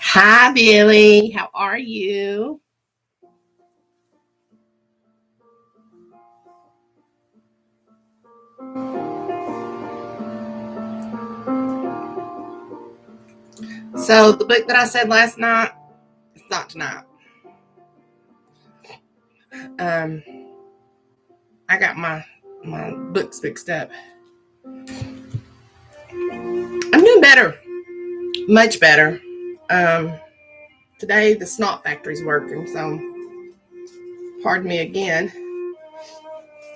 Hi, Billy. How are you? So the book that I said last night, it's not tonight. I got my books mixed up. I'm doing better. Much better. Today the snot factory's working, so pardon me again.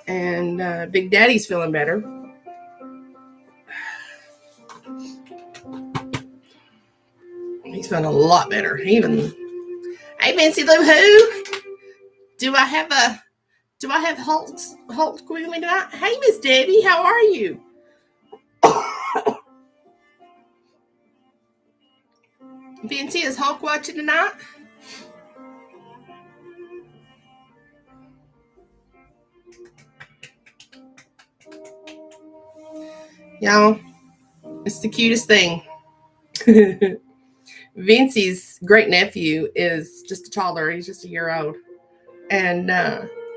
And Big Daddy's feeling better. He's feeling a lot better. Hey, Fancy Lou Who? Do I have Hulk with me tonight? Hey, Miss Debbie, how are you? Fancy, is Hulk watching tonight? Y'all, it's the cutest thing. Vincey's great nephew is just a toddler. He's just a year old. And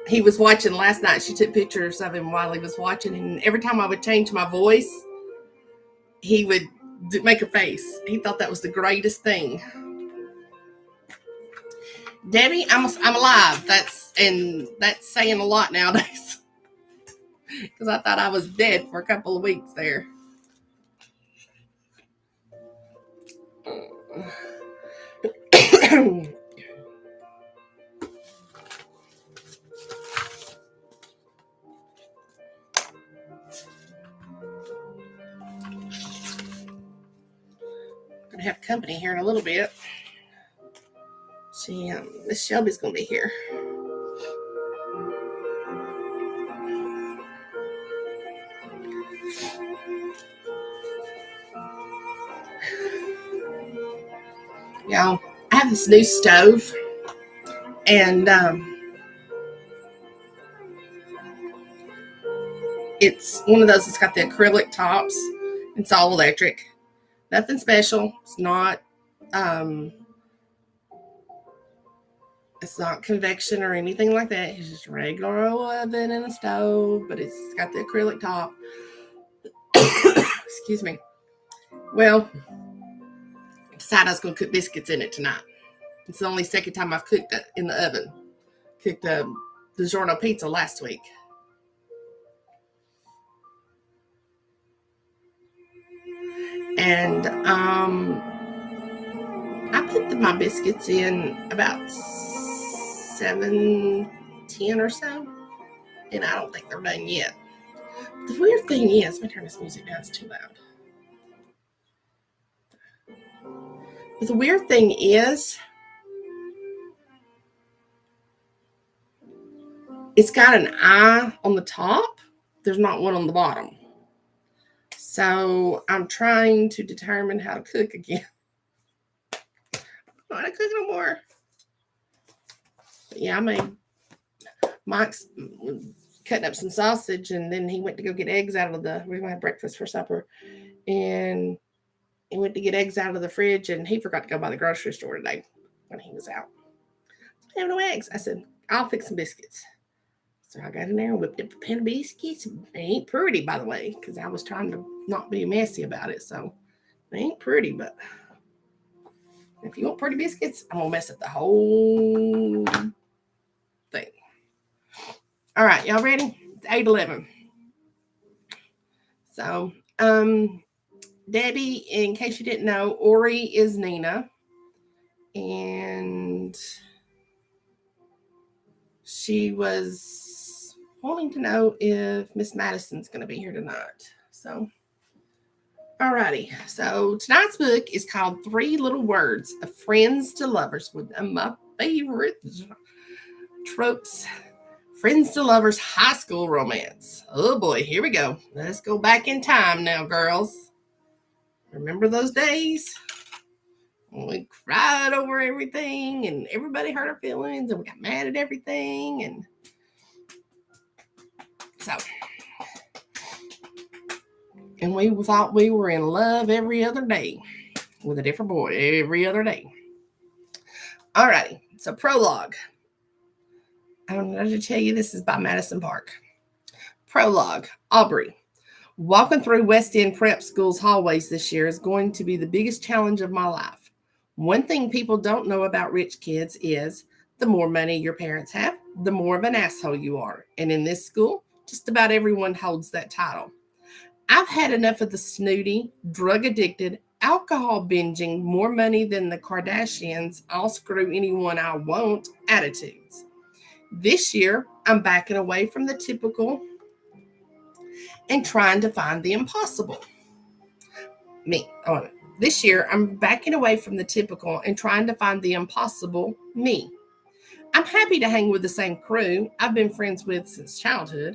he was watching last night. She took pictures of him while he was watching. And every time I would change my voice, he would make a face. He thought that was the greatest thing. Debbie, I'm alive. That's saying a lot nowadays. Because I thought I was dead for a couple of weeks there. Gonna have company here in a little bit. Miss Shelby's gonna be here. Y'all, I have this new stove, and it's one of those that's got the acrylic tops. It's all electric. Nothing special. It's not convection or anything like that. It's just a regular oven and a stove, but it's got the acrylic top. Excuse me. Well, I decided I was going to cook biscuits in it tonight. It's the only second time I've cooked that in the oven. Cooked the DiGiorno pizza last week. And I put my biscuits in about 7:10 or so, and I don't think they're done yet. The weird thing is, let me turn this music down, it's too loud. But the weird thing is, it's got an eye on the top. There's not one on the bottom. So I'm trying to determine how to cook again. I don't want to cook no more. But yeah, I made Mike's cutting up some sausage, and then he went to go get eggs out of we're going to have breakfast for supper. And he went to get eggs out of the fridge, and he forgot to go by the grocery store today when he was out. I have no eggs. I said, I'll fix some biscuits. So I got in there and whipped up a pan of biscuits. They ain't pretty, by the way, because I was trying to not be messy about it. So they ain't pretty, but if you want pretty biscuits, I'm going to mess up the whole thing. All right, y'all ready? It's 8:11. So, Debbie, in case you didn't know, Ori is Nina. And she was wanting to know if Miss Madison's going to be here tonight. So, all righty. So tonight's book is called 3 Little Words of Friends to Lovers, with my favorite tropes. Friends to Lovers high school romance. Oh boy, here we go. Let's go back in time now, girls. Remember those days? We cried over everything, and everybody hurt our feelings, and we got mad at everything, and so, and we thought we were in love every other day with a different boy every other day. Alrighty, so prologue. I don't know to tell you, this is by Madison Park. Prologue. Aubrey. Walking through West End Prep School's hallways this year is going to be the biggest challenge of my life. One thing people don't know about rich kids is the more money your parents have, the more of an asshole you are. And in this school, just about everyone holds that title. I've had enough of the snooty, drug-addicted, alcohol binging, more money than the Kardashians, I'll screw anyone I want attitudes. This year, I'm backing away from the typical and trying to find the impossible. This year, I'm backing away from the typical and trying to find the impossible me. I'm happy to hang with the same crew I've been friends with since childhood.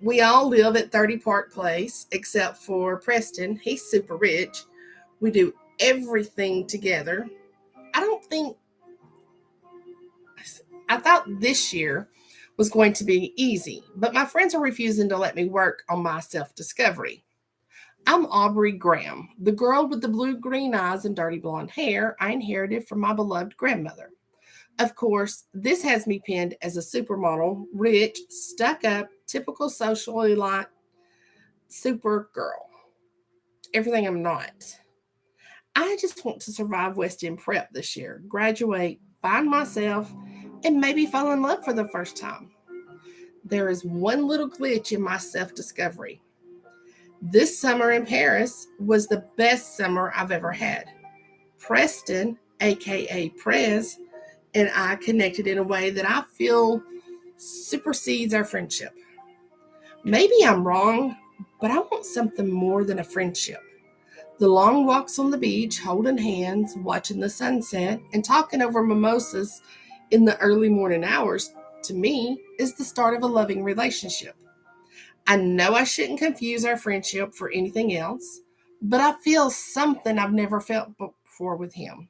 We all live at 30 Park Place, except for Preston. He's super rich. We do everything together. I thought this year was going to be easy, but my friends are refusing to let me work on my self-discovery. I'm Aubrey Graham, the girl with the blue-green eyes and dirty blonde hair I inherited from my beloved grandmother. Of course, this has me pinned as a supermodel, rich, stuck-up, typical socialite super girl. Everything I'm not. I just want to survive West End Prep this year, graduate, find myself, and maybe fall in love for the first time. There is one little glitch in my self-discovery. This summer in Paris was the best summer I've ever had. Preston, aka Prez, and I connected in a way that I feel supersedes our friendship. Maybe I'm wrong, but I want something more than a friendship. The long walks on the beach, holding hands, watching the sunset, and talking over mimosas in the early morning hours, to me, is the start of a loving relationship. I know I shouldn't confuse our friendship for anything else, but I feel something I've never felt before with him.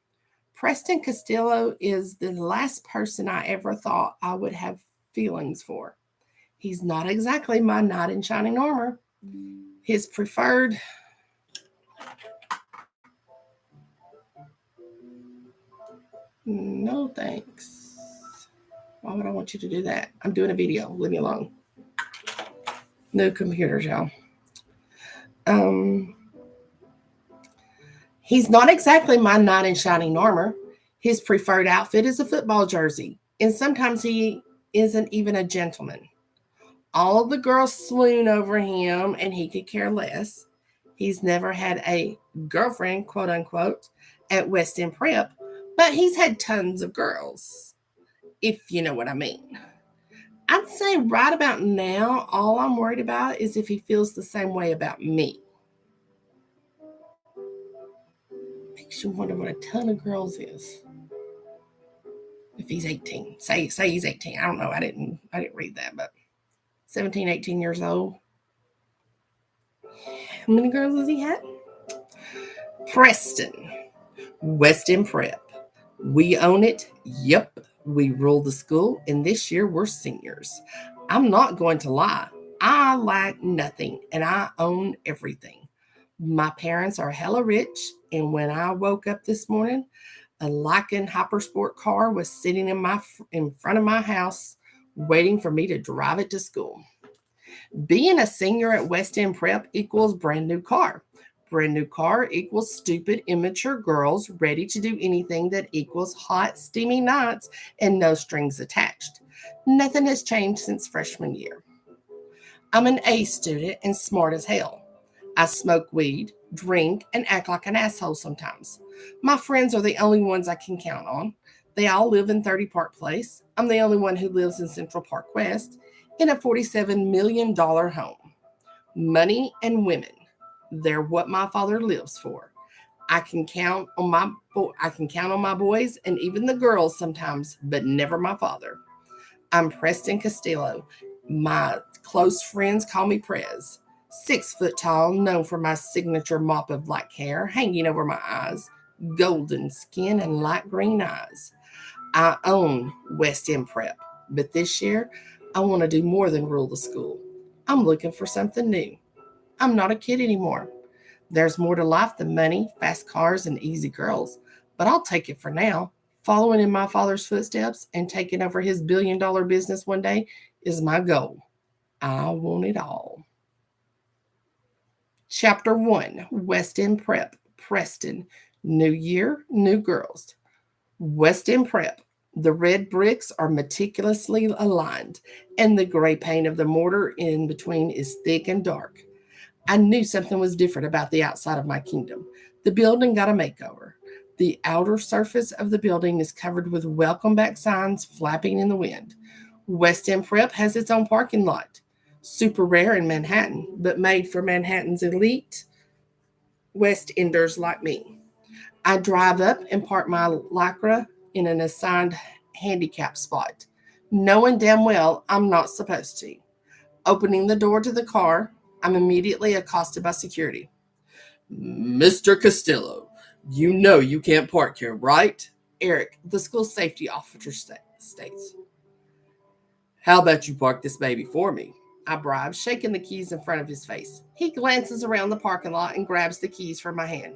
Preston Castillo is the last person I ever thought I would have feelings for. He's not exactly my knight in shining armor. His preferred... No, thanks. Why would I want you to do that? I'm doing a video. Leave me alone. No computers, y'all. He's not exactly my knight in shining armor. His preferred outfit is a football jersey, and sometimes he isn't even a gentleman. All the girls swoon over him, and he could care less. He's never had a girlfriend, quote unquote, at West End Prep, but he's had tons of girls, if you know what I mean. I'd say right about now, all I'm worried about is if he feels the same way about me. Makes you wonder what a ton of girls is. If he's 18, say he's 18. I don't know. I didn't read that, but 17, 18 years old. How many girls has he had? Preston, West End Prep. We own it. Yep. We rule the school, and this year we're seniors. I'm not going to lie. I lack nothing, and I own everything. My parents are hella rich, and when I woke up this morning, a Lykan Hypersport car was sitting in front of my house, waiting for me to drive it to school. Being a senior at West End Prep equals brand new car. Brand new car equals stupid, immature girls ready to do anything that equals hot, steamy nights and no strings attached. Nothing has changed since freshman year. I'm an A student and smart as hell. I smoke weed, drink, and act like an asshole sometimes. My friends are the only ones I can count on. They all live in 30 Park Place. I'm the only one who lives in Central Park West in a $47 million home. Money and women. They're what my father lives for. I can count on my boys and even the girls sometimes, but never my father. I'm Preston Castillo. My close friends call me Prez. 6 foot tall, known for my signature mop of black hair hanging over my eyes, golden skin, and light green eyes. I own West End Prep, but this year I want to do more than rule the school. I'm looking for something new. I'm not a kid anymore. There's more to life than money, fast cars, and easy girls, but I'll take it for now. Following in my father's footsteps and taking over his $1 billion business one day is my goal. I want it all. Chapter 1, West End Prep, Preston. New year, new girls. West End Prep. The red bricks are meticulously aligned, and the gray paint of the mortar in between is thick and dark. I knew something was different about the outside of my kingdom. The building got a makeover. The outer surface of the building is covered with welcome back signs flapping in the wind. West End Prep has its own parking lot. Super rare in Manhattan, but made for Manhattan's elite West Enders like me. I drive up and park my Lycra in an assigned handicap spot, knowing damn well I'm not supposed to. Opening the door to the car, I'm immediately accosted by security. Mr. Castillo, you know you can't park here, right? Eric, the school safety officer, states. How about you park this baby for me? I bribe, shaking the keys in front of his face. He glances around the parking lot and grabs the keys from my hand.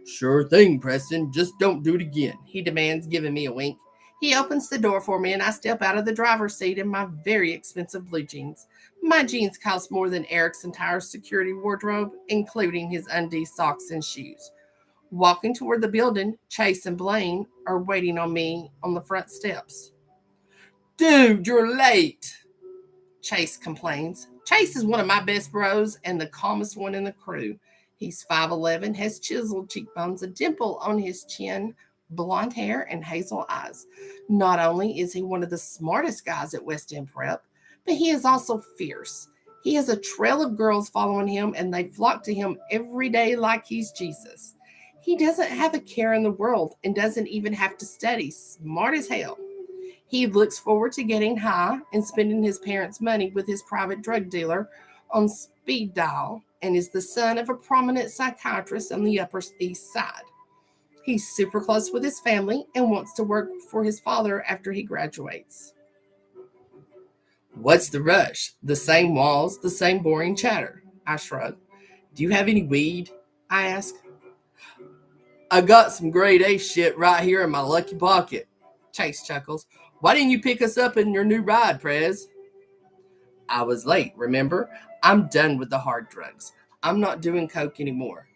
Sure thing, Preston. Just don't do it again, he demands, giving me a wink. He opens the door for me and I step out of the driver's seat in my very expensive blue jeans. My jeans cost more than Eric's entire security wardrobe, including his undies, socks, and shoes. Walking toward the building, Chase and Blaine are waiting on me on the front steps. Dude, you're late, Chase complains. Chase is one of my best bros and the calmest one in the crew. He's 5'11", has chiseled cheekbones, a dimple on his chin, blonde hair, and hazel eyes. Not only is he one of the smartest guys at West End Prep, but he is also fierce. He has a trail of girls following him, and they flock to him every day like he's Jesus. He doesn't have a care in the world and doesn't even have to study. Smart as hell. He looks forward to getting high and spending his parents' money with his private drug dealer on speed dial, and is the son of a prominent psychiatrist on the Upper East Side. He's super close with his family and wants to work for his father after he graduates. What's the rush? The same walls, the same boring chatter. I shrug. Do you have any weed? I ask. I got some grade A shit right here in my lucky pocket. Chase chuckles. Why didn't you pick us up in your new ride, Prez? I was late, remember? I'm done with the hard drugs. I'm not doing coke anymore.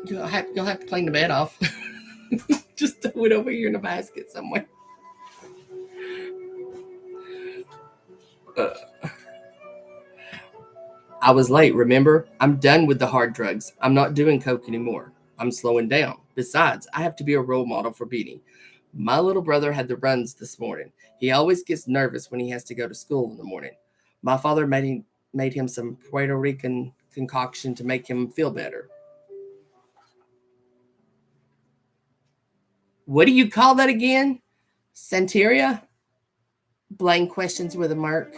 You'll have to clean the bed off. Just throw it over here in a basket somewhere. I was late, remember? I'm done with the hard drugs. I'm not doing coke anymore. I'm slowing down. Besides, I have to be a role model for Beanie. My little brother had the runs this morning. He always gets nervous when he has to go to school in the morning. My father made him some Puerto Rican concoction to make him feel better. What do you call that again? Santeria? Blaine questions with a smirk.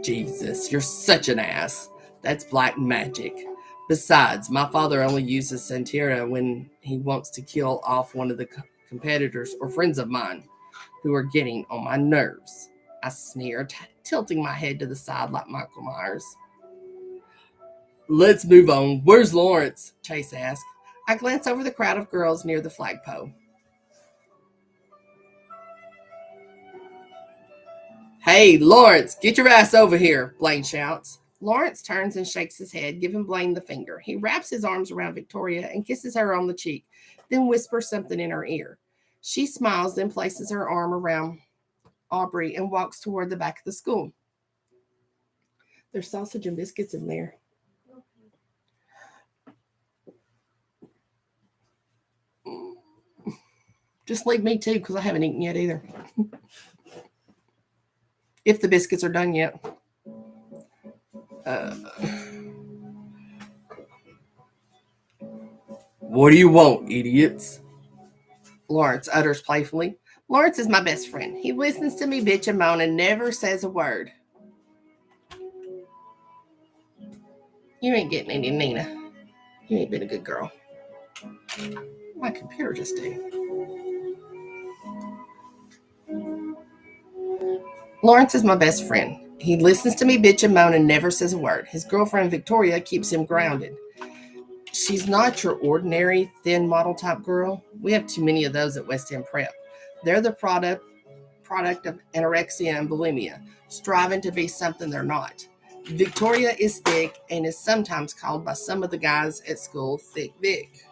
Jesus, you're such an ass. That's black magic. Besides, my father only uses Santeria when he wants to kill off one of the competitors or friends of mine who are getting on my nerves. I sneered, tilting my head to the side like Michael Myers. Let's move on. Where's Lawrence? Chase asked. I glance over the crowd of girls near the flagpole. Hey, Lawrence, get your ass over here, Blaine shouts. Lawrence turns and shakes his head, giving Blaine the finger. He wraps his arms around Victoria and kisses her on the cheek, then whispers something in her ear. She smiles, then places her arm around Aubrey and walks toward the back of the school. There's sausage and biscuits in there. Just leave me too, because I haven't eaten yet either. If the biscuits are done yet. What do you want, idiots? Lawrence utters playfully. Lawrence is my best friend. He listens to me bitch and moan and never says a word. You ain't getting any, Nina. You ain't been a good girl. My computer just did. Lawrence is my best friend. He listens to me bitch and moan and never says a word. His girlfriend, Victoria, keeps him grounded. She's not your ordinary thin model type girl. We have too many of those at West End Prep. They're the product of anorexia and bulimia, striving to be something they're not. Victoria is thick and is sometimes called by some of the guys at school Thick Vic.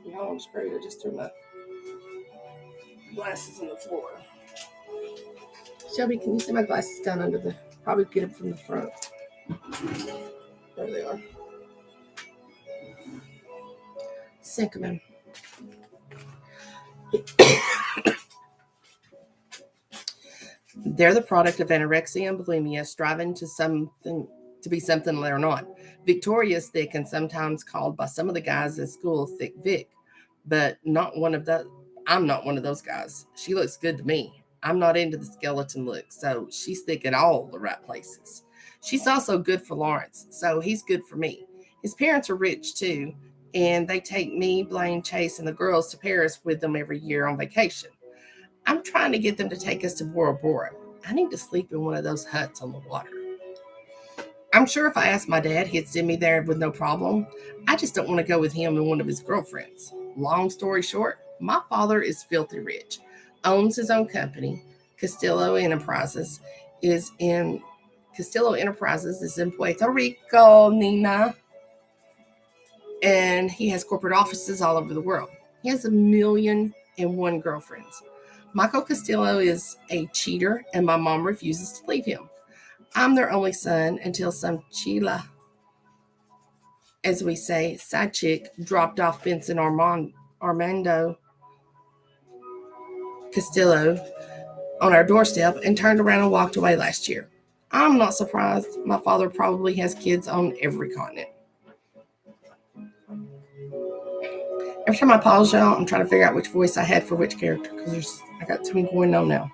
Y'all, I'm screwed. I just threw my glasses on the floor. Shelby, can you see my glasses down under the... Probably get them from the front. There they are. Sink them in. They're the product of anorexia and bulimia, striving to be something they're not. Victoria's thick and sometimes called by some of the guys at school Thick Vic, but I'm not one of those guys. She looks good to me. I'm not into the skeleton look, so she's thick in all the right places. She's also good for Lawrence, so he's good for me. His parents are rich too, and they take me, Blaine, Chase, and the girls to Paris with them every year on vacation. I'm trying to get them to take us to Bora Bora. I need to sleep in one of those huts on the water. I'm sure if I asked my dad, he'd send me there with no problem. I just don't want to go with him and one of his girlfriends. Long story short, my father is filthy rich, owns his own company. Castillo Enterprises is in Puerto Rico, Nina. And he has corporate offices all over the world. He has 1,000,001 girlfriends. Michael Castillo is a cheater, and my mom refuses to leave him. I'm their only son until some chila, as we say, side chick, dropped off Vincent Armando Castillo on our doorstep and turned around and walked away last year. I'm not surprised. My father probably has kids on every continent. Every time I pause, y'all, I'm trying to figure out which voice I had for which character because I got too many going on now.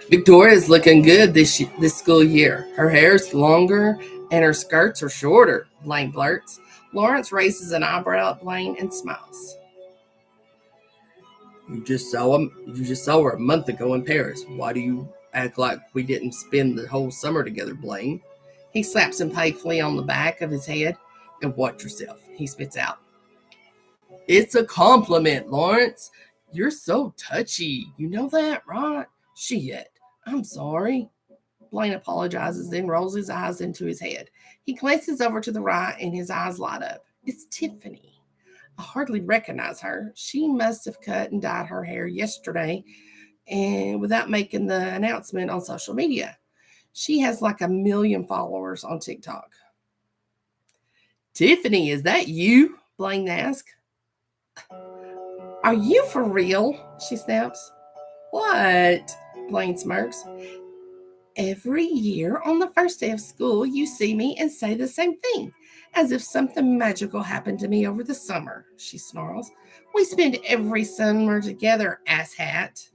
Victoria's looking good this school year. Her hair's longer and her skirts are shorter, Blaine blurts. Lawrence raises an eyebrow at Blaine and smiles. You just saw her a month ago in Paris. Why do you act like we didn't spend the whole summer together, Blaine? He slaps him playfully on the back of his head. And watch yourself, he spits out. It's a compliment, Lawrence. You're so touchy. You know that, right? Shit. I'm sorry. Blaine apologizes, then rolls his eyes into his head. He glances over to the right and his eyes light up. It's Tiffany. I hardly recognize her. She must have cut and dyed her hair yesterday and without making the announcement on social media. She has like 1,000,000 followers on TikTok. Tiffany, is that you? Blaine asks. Are you for real? She snaps. What? Blaine smirks. Every year on the first day of school, you see me and say the same thing, as if something magical happened to me over the summer, she snarls. We spend every summer together, asshat.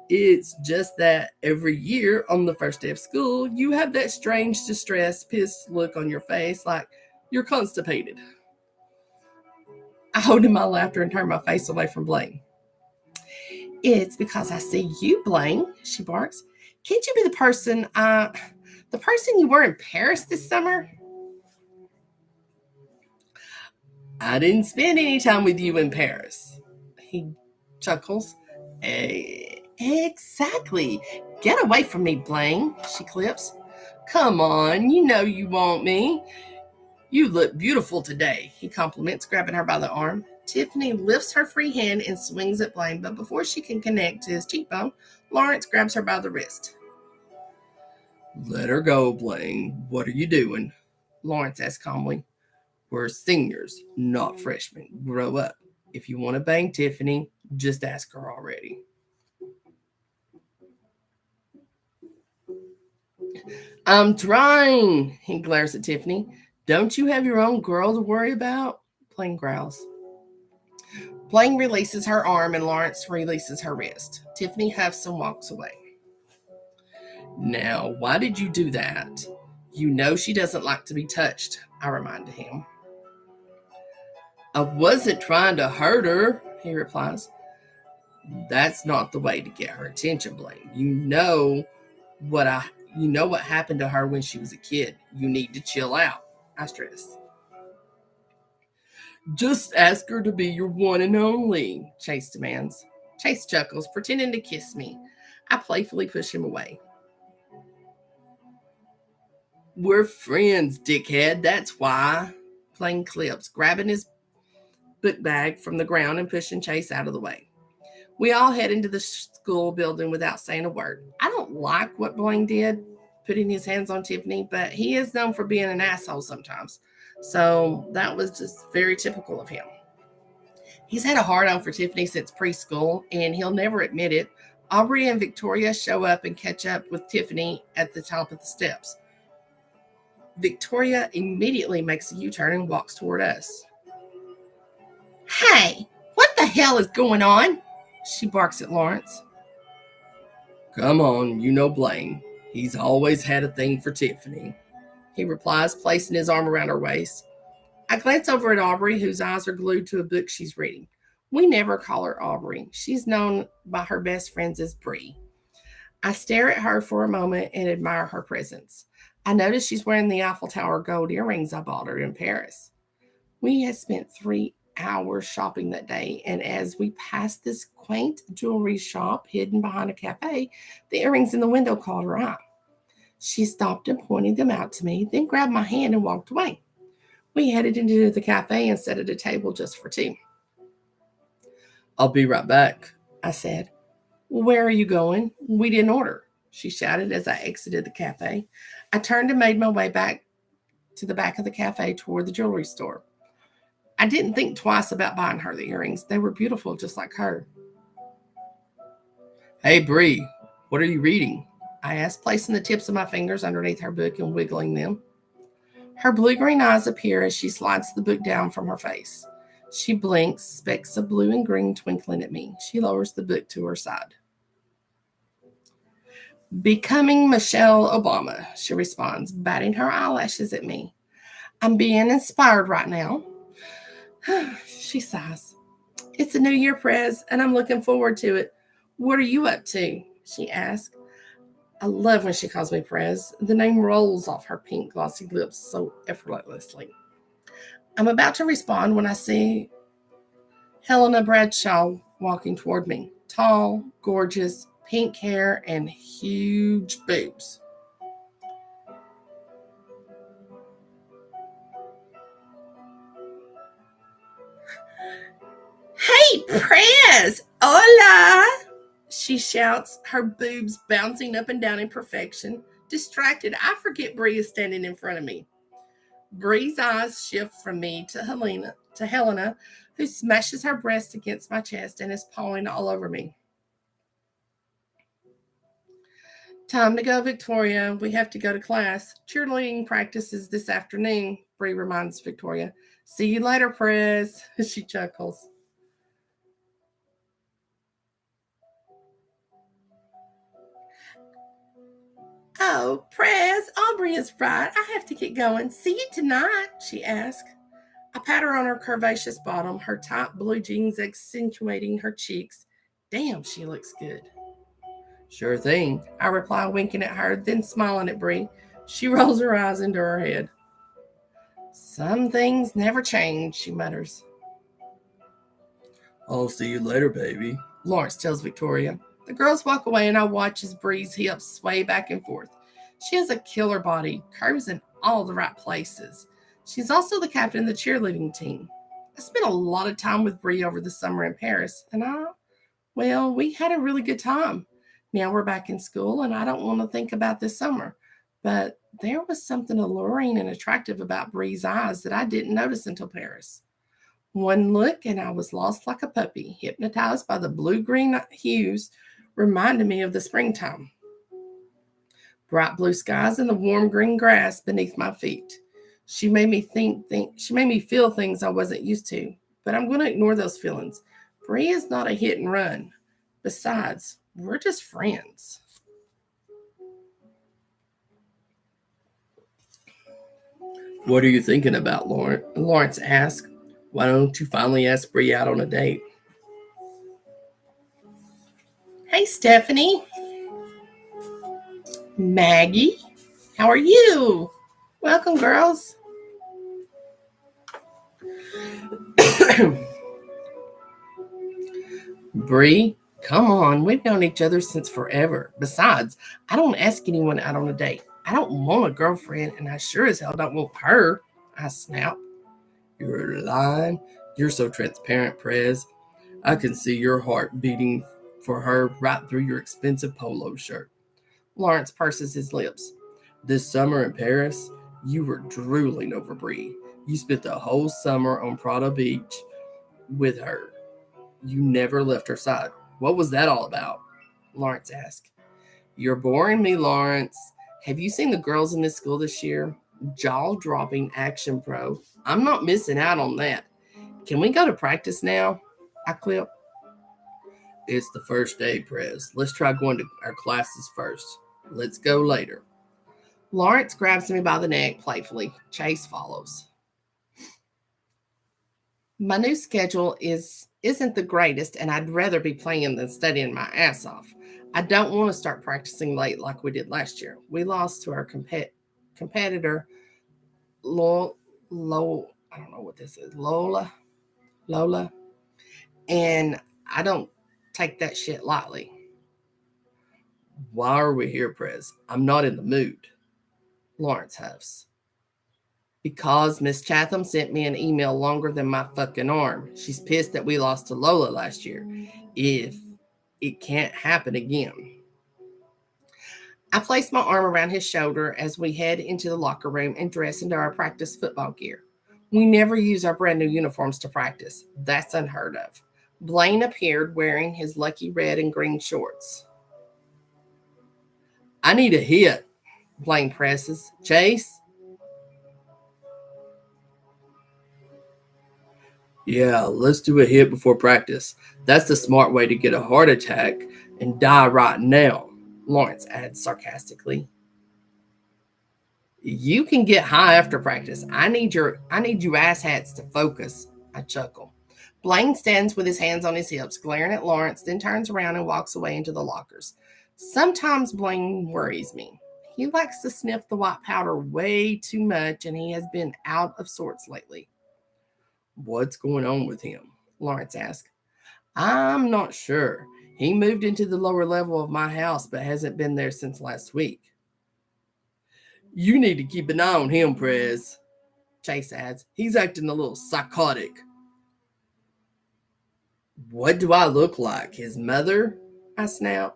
It's just that every year on the first day of school, you have that strange, distressed, pissed look on your face like you're constipated. I hold in my laughter and turn my face away from Blaine. It's because I see you, Blaine, she barks. Can't you be the person you were in Paris this summer? I didn't spend any time with you in Paris. He chuckles. Exactly. Get away from me, Blaine, she clips. Come on, you know you want me. You look beautiful today, he compliments, grabbing her by the arm. Tiffany lifts her free hand and swings at Blaine, but before she can connect to his cheekbone, Lawrence grabs her by the wrist. Let her go, Blaine. What are you doing? Lawrence asks calmly. We're seniors, not freshmen. Grow up. If you want to bang Tiffany, just ask her already. I'm trying, he glares at Tiffany. Don't you have your own girl to worry about? Blaine growls. Blaine releases her arm and Lawrence releases her wrist. Tiffany huffs and walks away. Now, why did you do that? You know she doesn't like to be touched, I reminded him. I wasn't trying to hurt her, he replies. That's not the way to get her attention, Blaine. You know what happened to her when she was a kid. You need to chill out, I stress. Just ask her to be your one and only, Chase demands. Chase chuckles, pretending to kiss me. I playfully push him away. We're friends, dickhead, that's why. Blaine clips, grabbing his book bag from the ground and pushing Chase out of the way. We all head into the school building without saying a word. I don't like what Blaine did, putting his hands on Tiffany, but he is known for being an asshole sometimes. So that was just very typical of him. He's had a hard-on for Tiffany since preschool, and he'll never admit it. Aubrey and Victoria show up and catch up with Tiffany at the top of the steps. Victoria immediately makes a U-turn and walks toward us. Hey, what the hell is going on? She barks at Lawrence. Come on, you know Blaine. He's always had a thing for Tiffany, he replies, placing his arm around her waist. I glance over at Aubrey, whose eyes are glued to a book she's reading. We never call her Aubrey. She's known by her best friends as Bree. I stare at her for a moment and admire her presence. I notice she's wearing the Eiffel Tower gold earrings I bought her in Paris. We had spent 3 hours shopping that day, and as we passed this quaint jewelry shop hidden behind a cafe, the earrings in the window caught her eye. She stopped and pointed them out to me, then grabbed my hand and walked away. We headed into the cafe and sat at a table just for two. I'll be right back, I said. Where are you going? We didn't order, she shouted as I exited the cafe. I turned and made my way back to the back of the cafe toward the jewelry store. I didn't think twice about buying her the earrings. They were beautiful, just like her. Hey, Bree, what are you reading? I asked, placing the tips of my fingers underneath her book and wiggling them. Her blue-green eyes appear as she slides the book down from her face. She blinks, specks of blue and green twinkling at me. She lowers the book to her side. Becoming Michelle Obama, she responds, batting her eyelashes at me. I'm being inspired right now. She sighs. It's a new year, Prez, and I'm looking forward to it. What are you up to? She asks. I love when she calls me Prez. The name rolls off her pink, glossy lips so effortlessly. I'm about to respond when I see Helena Bradshaw walking toward me. Tall, gorgeous, pink hair, and huge boobs. Hey, Prez! Hola! She shouts, her boobs bouncing up and down in perfection. Distracted, I forget Bree is standing in front of me. Bree's eyes shift from me to Helena, who smashes her breast against my chest and is pawing all over me. Time to go, Victoria. We have to go to class. Cheerleading practice is this afternoon, Bree reminds Victoria. See you later, Prez. She chuckles. Oh, Prez, Aubrey is right. I have to get going. See you tonight, she asked. I pat her on her curvaceous bottom, her tight blue jeans accentuating her cheeks. Damn, she looks good. Sure thing, I reply, winking at her, then smiling at Bree. She rolls her eyes into her head. Some things never change, she mutters. I'll see you later, baby, Lawrence tells Victoria. The girls walk away and I watch as Bree's hips sway back and forth. She has a killer body, curves in all the right places. She's also the captain of the cheerleading team. I spent a lot of time with Bree over the summer in Paris, and we had a really good time. Now we're back in school, and I don't want to think about this summer. But there was something alluring and attractive about Bree's eyes that I didn't notice until Paris. One look, and I was lost like a puppy, hypnotized by the blue-green hues, reminded me of the springtime. Bright blue skies and the warm green grass beneath my feet. She made me she made me feel things I wasn't used to, but I'm going to ignore those feelings. Bree is not a hit and run. Besides, we're just friends. What are you thinking about, Lawrence asked. Why don't you finally ask Bree out on a date? Hey, Stephanie. Maggie, how are you? Welcome, girls. Bree, come on. We've known each other since forever. Besides, I don't ask anyone out on a date. I don't want a girlfriend, and I sure as hell don't want her, I snapped. You're lying. You're so transparent, Prez. I can see your heart beating for her right through your expensive polo shirt. Lawrence purses his lips. This summer in Paris, you were drooling over Bree. You spent the whole summer on Prada Beach with her. You never left her side. What was that all about? Lawrence asked. You're boring me, Lawrence. Have you seen the girls in this school this year? Jaw-dropping action pro. I'm not missing out on that. Can we go to practice now? I clipped. It's the first day, Prez. Let's try going to our classes first. Let's go later. Lawrence grabs me by the neck playfully. Chase follows. My new schedule isn't the greatest, and I'd rather be playing than studying my ass off. I don't want to start practicing late like we did last year. We lost to our competitor, I don't know what this is, Lola, and I don't take that shit lightly. Why are we here, Prez? I'm not in the mood. Lawrence huffs. Because Miss Chatham sent me an email longer than my fucking arm. She's pissed that we lost to Lola last year. If it can't happen again. I place my arm around his shoulder as we head into the locker room and dress into our practice football gear. We never use our brand new uniforms to practice. That's unheard of. Blaine appeared wearing his lucky red and green shorts. I need a hit, Blaine presses. Chase? Yeah, let's do a hit before practice. That's the smart way to get a heart attack and die right now, Lawrence adds sarcastically. You can get high after practice. I need you asshats to focus, I chuckle. Blaine stands with his hands on his hips, glaring at Lawrence, then turns around and walks away into the lockers. Sometimes Blaine worries me. He likes to sniff the white powder way too much, and he has been out of sorts lately. What's going on with him? Lawrence asked. I'm not sure. He moved into the lower level of my house, but hasn't been there since last week. You need to keep an eye on him, Prez, Chase adds. He's acting a little psychotic. What do I look like? His mother? I snap.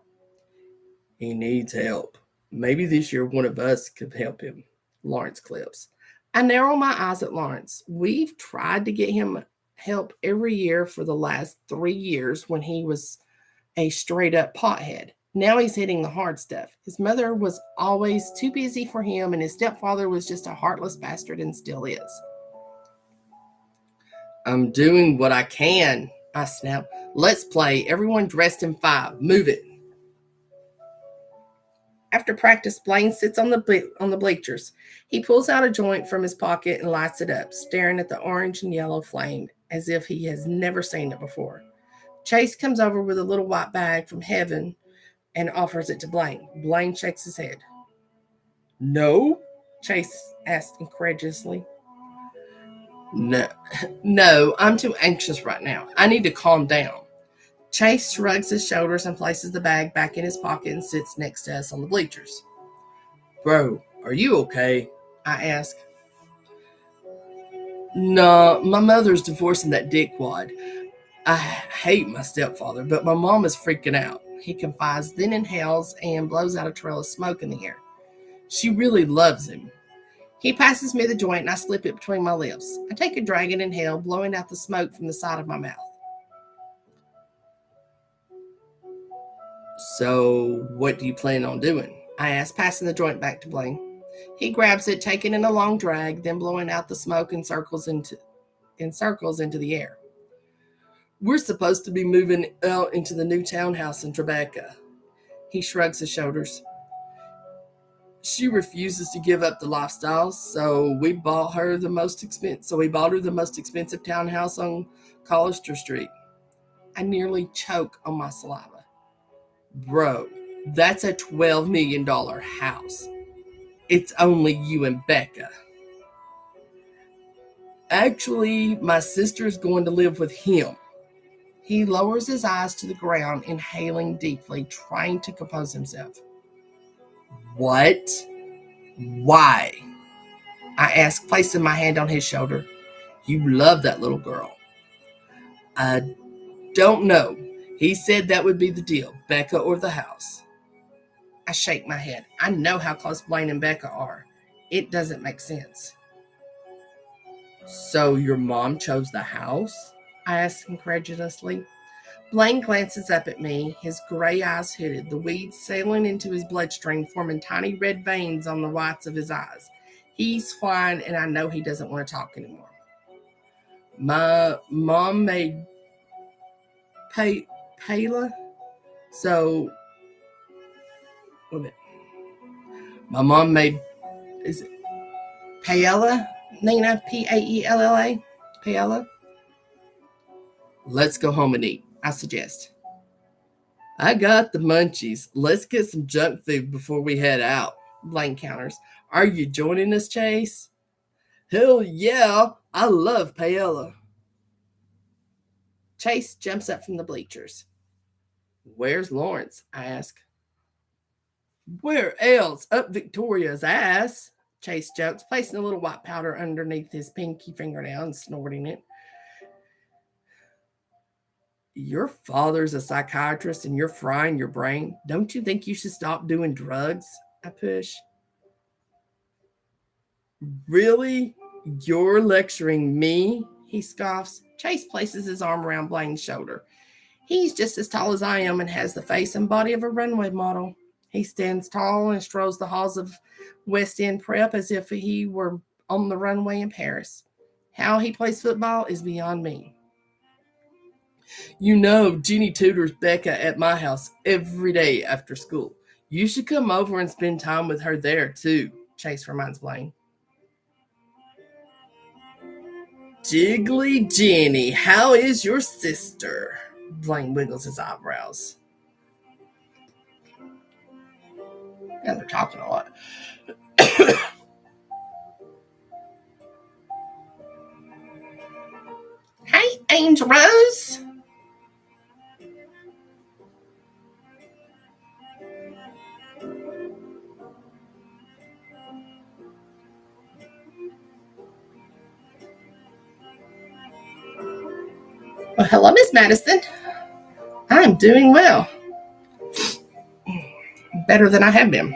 He needs help. Maybe this year one of us could help him. Lawrence clips. I narrow my eyes at Lawrence. We've tried to get him help every year for the last 3 years when he was a straight up pothead. Now he's hitting the hard stuff. His mother was always too busy for him, and his stepfather was just a heartless bastard and still is. I'm doing what I can, I snap. Let's play. Everyone dressed in 5. Move it. After practice, Blaine sits on the bleachers. He pulls out a joint from his pocket and lights it up, staring at the orange and yellow flame as if he has never seen it before. Chase comes over with a little white bag from heaven and offers it to Blaine. Blaine shakes his head. No? Chase asked incredulously. No, I'm too anxious right now. I need to calm down. Chase shrugs his shoulders and places the bag back in his pocket and sits next to us on the bleachers. Bro, are you okay? I ask. No, my mother's divorcing that dickwad. I hate my stepfather, but my mom is freaking out. He confides, then inhales and blows out a trail of smoke in the air. She really loves him. He passes me the joint and I slip it between my lips. I take a drag and inhale, blowing out the smoke from the side of my mouth. So, what do you plan on doing? I asked, passing the joint back to Blaine. He grabs it, taking in a long drag, then blowing out the smoke in circles into the air. We're supposed to be moving out into the new townhouse in Tribeca. He shrugs his shoulders. She refuses to give up the lifestyle, so we bought her the most expensive townhouse on Collister Street. I nearly choke on my saliva. Bro, that's a $12 million house. It's only you and Becca. Actually, my sister's going to live with him. He lowers his eyes to the ground, inhaling deeply, trying to compose himself. What? Why? I ask, placing my hand on his shoulder. You love that little girl. I don't know. He said that would be the deal, Becca or the house. I shake my head. I know how close Blaine and Becca are. It doesn't make sense. So your mom chose the house? I ask incredulously. Blaine glances up at me, his gray eyes hooded, the weeds sailing into his bloodstream, forming tiny red veins on the whites of his eyes. He's fine, and I know he doesn't want to talk anymore. My mom made paella, so wait a minute. My mom made, is it paella? Nina, Paella? Paella? Let's go home and eat, I suggest. I got the munchies. Let's get some junk food before we head out, Blaine counters. Are you joining us, Chase? Hell yeah, I love paella. Chase jumps up from the bleachers. Where's Lawrence? I ask. Where else? Up Victoria's ass, Chase jokes, placing a little white powder underneath his pinky fingernail and snorting it. Your father's a psychiatrist and you're frying your brain. Don't you think you should stop doing drugs? I push. Really? You're lecturing me? He scoffs. Chase places his arm around Blaine's shoulder. He's just as tall as I am and has the face and body of a runway model. He stands tall and strolls the halls of West End Prep as if he were on the runway in Paris. How he plays football is beyond me. You know, Jeannie tutors Becca at my house every day after school. You should come over and spend time with her there, too, Chase reminds Blaine. Jiggly Jenny, how is your sister? Blaine wiggles his eyebrows. Yeah, they're talking a lot. Hey, Angel Rose. Well, hello, Miss Madison. I'm doing well. Better than I have been.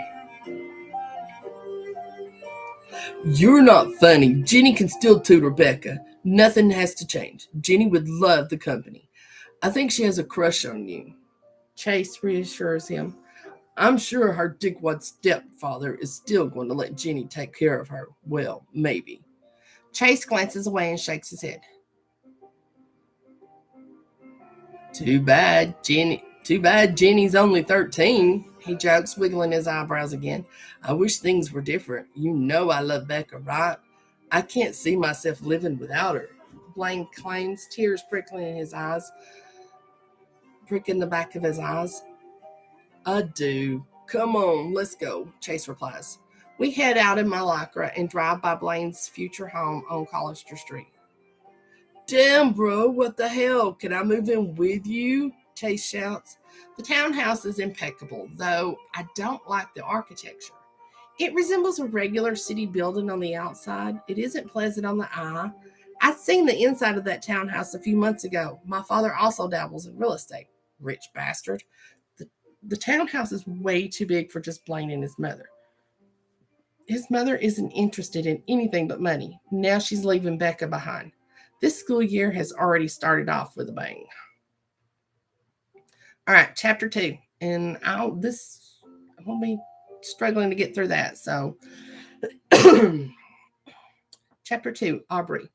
You're not funny. Jenny can still tutor Becca. Nothing has to change. Jenny would love the company. I think she has a crush on you. Chase reassures him. I'm sure her dickwad stepfather is still going to let Jenny take care of her. Well, maybe. Chase glances away and shakes his head. Too bad Jenny's only 13, he jokes, wiggling his eyebrows again. I wish things were different. You know I love Becca, right? I can't see myself living without her. Blaine claims, tears pricking the back of his eyes. I do. Come on, let's go, Chase replies. We head out in my Lycra and drive by Blaine's future home on Collister Street. Damn, bro, what the hell? Can I move in with you? Chase shouts. The townhouse is impeccable, though I don't like the architecture. It resembles a regular city building on the outside. It isn't pleasant on the eye. I'd seen the inside of that townhouse a few months ago. My father also dabbles in real estate. Rich bastard. The townhouse is way too big for just Blaine and his mother. His mother isn't interested in anything but money. Now she's leaving Becca behind. This school year has already started off with a bang. All right, chapter 2. And I'm going to be struggling to get through that. So Chapter 2, Aubrey.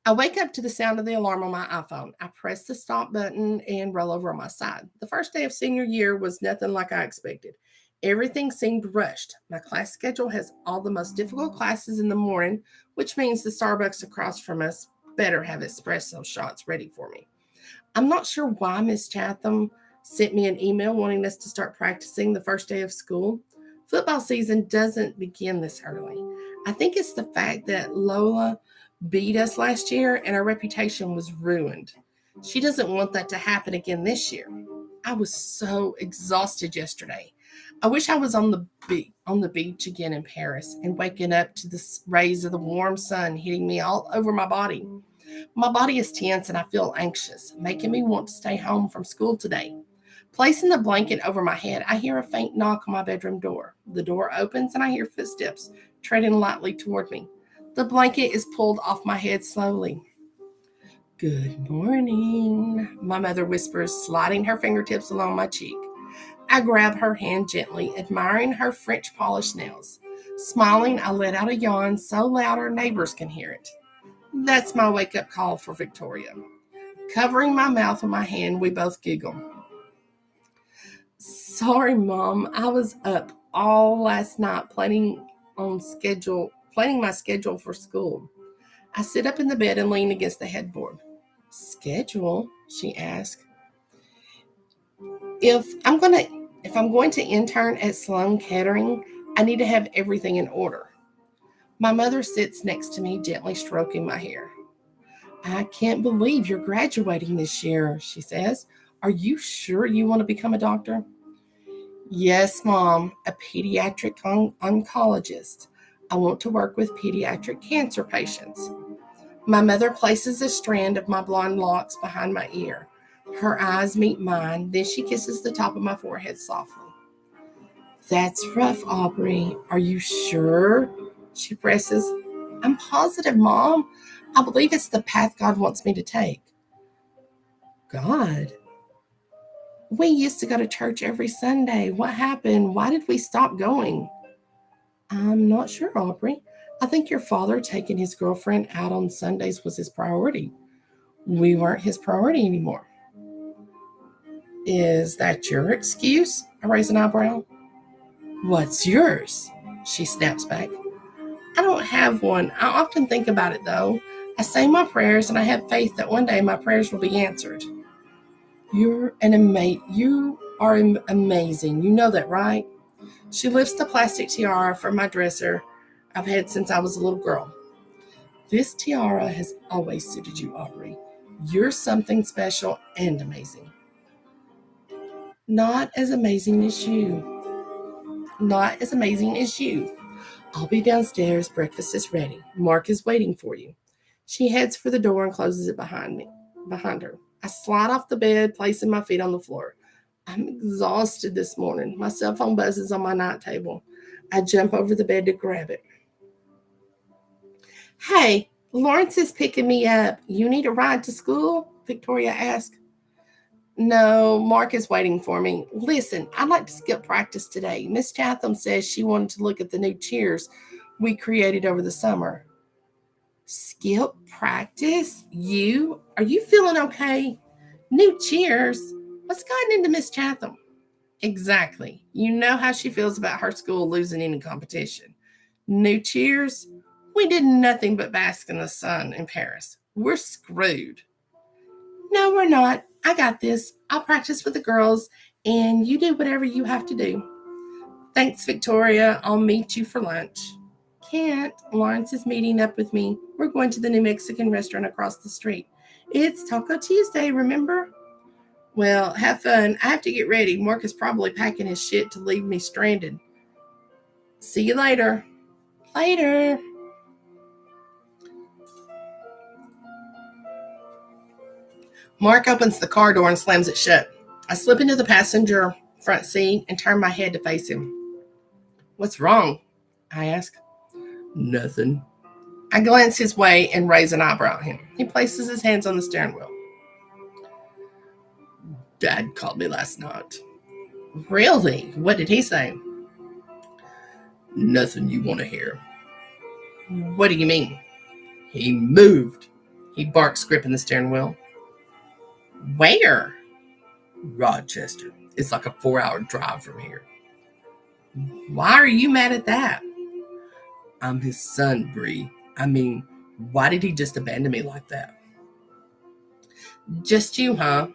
I wake up to the sound of the alarm on my iPhone. I press the stop button and roll over on my side. The first day of senior year was nothing like I expected. Everything seemed rushed. My class schedule has all the most difficult classes in the morning, which means the Starbucks across from us better have espresso shots ready for me. I'm not sure why Miss Chatham sent me an email wanting us to start practicing the first day of school. Football season doesn't begin this early. I think it's the fact that Lola beat us last year and our reputation was ruined. She doesn't want that to happen again this year. I was so exhausted yesterday. I wish I was on the beach again in Paris and waking up to the rays of the warm sun hitting me all over my body. My body is tense and I feel anxious, making me want to stay home from school today. Placing the blanket over my head, I hear a faint knock on my bedroom door. The door opens and I hear footsteps treading lightly toward me. The blanket is pulled off my head slowly. "Good morning," my mother whispers, sliding her fingertips along my cheek. I grab her hand gently, admiring her French polished nails. Smiling, I let out a yawn so loud our neighbors can hear it. That's my wake-up call for Victoria. Covering my mouth with my hand, we both giggle. "Sorry, Mom. I was up all last night planning my schedule for school." I sit up in the bed and lean against the headboard. "Schedule?" she asks. If I'm going to intern at Sloan Kettering, I need to have everything in order." My mother sits next to me, gently stroking my hair. "I can't believe you're graduating this year," she says. "Are you sure you want to become a doctor?" "Yes, Mom, a pediatric oncologist. I want to work with pediatric cancer patients." My mother places a strand of my blonde locks behind my ear. Her eyes meet mine, then she kisses the top of my forehead softly. "That's rough, Aubrey. Are you sure?" she presses. "I'm positive, Mom. I believe it's the path God wants me to take." "God? We used to go to church every Sunday. What happened? Why did we stop going?" "I'm not sure, Aubrey. I think your father taking his girlfriend out on Sundays was his priority. We weren't his priority anymore." "Is that your excuse?" I raise an eyebrow. "What's yours?" she snaps back. "I don't have one. I often think about it, though. I say my prayers, and I have faith that one day my prayers will be answered." You are amazing. You know that, right?" She lifts the plastic tiara from my dresser I've had since I was a little girl. "This tiara has always suited you, Aubrey. You're something special and amazing." Not as amazing as you. Not as amazing as you. "I'll be downstairs. Breakfast is ready. Mark is waiting for you." She heads for the door and closes it behind her. I slide off the bed, placing my feet on the floor. I'm exhausted this morning. My cell phone buzzes on my night table. I jump over the bed to grab it. "Hey, Lawrence is picking me up. You need a ride to school?" Victoria asks. "No, Mark is waiting for me. Listen, I'd like to skip practice today. Miss Chatham says she wanted to look at the new cheers we created over the summer." "Skip practice? You? Are you feeling okay? New cheers? What's gotten into Miss Chatham?" "Exactly. You know how she feels about her school losing any competition. New cheers? We did nothing but bask in the sun in Paris. We're screwed." "No, we're not. I got this. I'll practice with the girls, and you do whatever you have to do." "Thanks, Victoria. I'll meet you for lunch." "Can't. Lawrence is meeting up with me. We're going to the new Mexican restaurant across the street. It's Taco Tuesday, remember?" "Well, have fun. I have to get ready. Mark is probably packing his shit to leave me stranded." "See you later." "Later." Mark opens the car door and slams it shut. I slip into the passenger front seat and turn my head to face him. "What's wrong?" I ask. "Nothing." I glance his way and raise an eyebrow at him. He places his hands on the steering wheel. "Dad called me last night." "Really? What did he say?" "Nothing you want to hear." What do you mean? He moved. He barks, gripping the steering wheel. Where? Rochester. It's like a 4-hour drive from here. Why are you mad at that? I'm his son, Bree. I mean, why did he just abandon me like that? Just you, huh?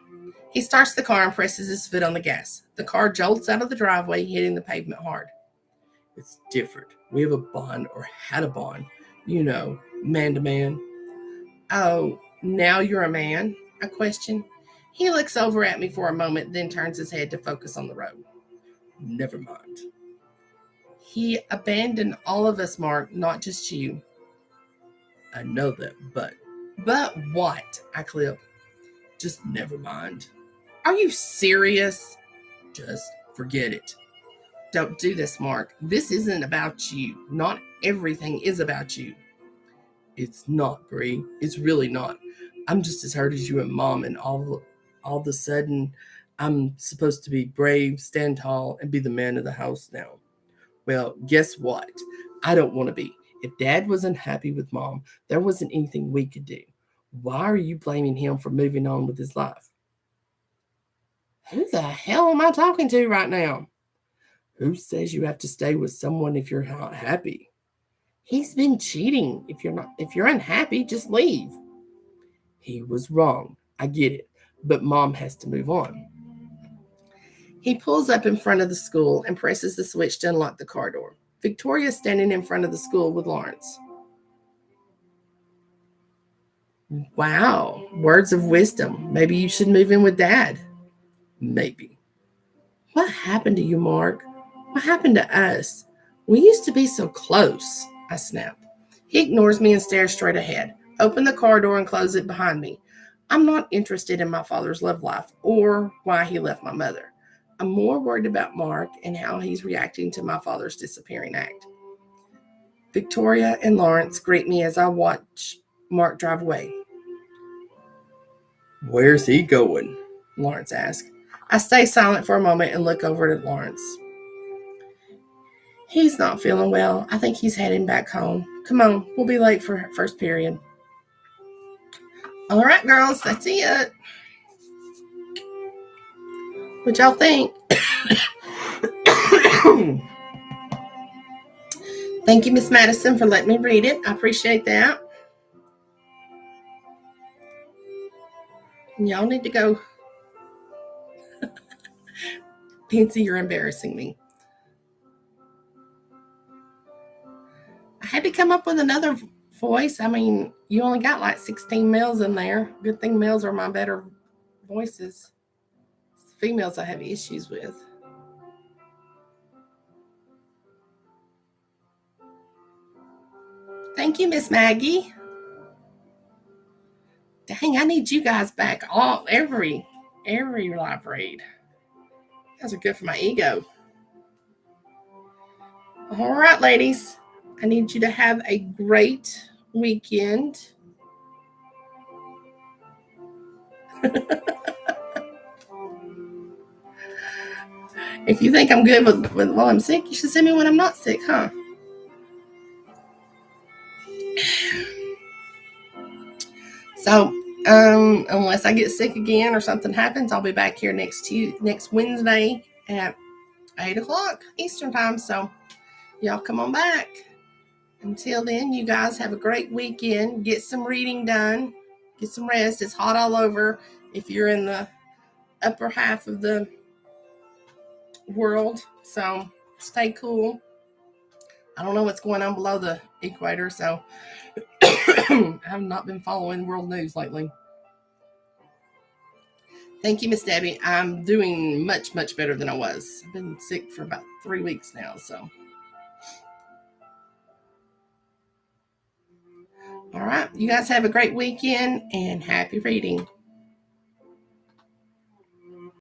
He starts the car and presses his foot on the gas. The car jolts out of the driveway, hitting the pavement hard. It's different. We have a bond, or had a bond. You know, man to man. Oh, now you're a man? I question. He looks over at me for a moment, then turns his head to focus on the road. Never mind. He abandoned all of us, Mark, not just you. I know that, but what? I clip. Just never mind. Are you serious? Just forget it. Don't do this, Mark. This isn't about you. Not everything is about you. It's not, Bree. It's really not. I'm just as hurt as you and Mom, and all of a sudden, I'm supposed to be brave, stand tall, and be the man of the house now. Well, guess what? I don't want to be. If Dad was unhappy with Mom, there wasn't anything we could do. Why are you blaming him for moving on with his life? Who the hell am I talking to right now? Who says you have to stay with someone if you're not happy? He's been cheating. If you're unhappy, just leave. He was wrong. I get it. But Mom has to move on. He pulls up in front of the school and presses the switch to unlock the car door. Victoria's standing in front of the school with Lawrence. Wow, words of wisdom. Maybe you should move in with Dad. Maybe. What happened to you, Mark? What happened to us? We used to be so close, I snap. He ignores me and stares straight ahead. Open the car door and close it behind me. I'm not interested in my father's love life or why he left my mother. I'm more worried about Mark and how he's reacting to my father's disappearing act. Victoria and Lawrence greet me as I watch Mark drive away. Where's he going? Lawrence asks. I stay silent for a moment and look over at Lawrence. He's not feeling well. I think he's heading back home. Come on, we'll be late for first period. All right, girls, that's it. What y'all think? Thank you, Miss Madison, for letting me read it. I appreciate that. Y'all need to go. Pansy, you're embarrassing me. I had to come up with another voice. I mean, you only got like 16 males in there. Good thing males are my better voices. It's females I have issues with. Thank you, Miss Maggie. Dang, I need you guys back every live read. You guys are good for my ego. All right, ladies. I need you to have a great weekend. If you think I'm good with while I'm sick, you should send me when I'm not sick, huh? So, unless I get sick again or something happens, I'll be back here next Wednesday at 8:00 Eastern time. So, y'all come on back. Until then, you guys have a great weekend. Get some reading done. Get some rest. It's hot all over if you're in the upper half of the world. So, stay cool. I don't know what's going on below the equator, so I have not been following world news lately. Thank you, Miss Debbie. I'm doing much, much better than I was. I've been sick for about 3 weeks now, so. All right. You guys have a great weekend and happy reading.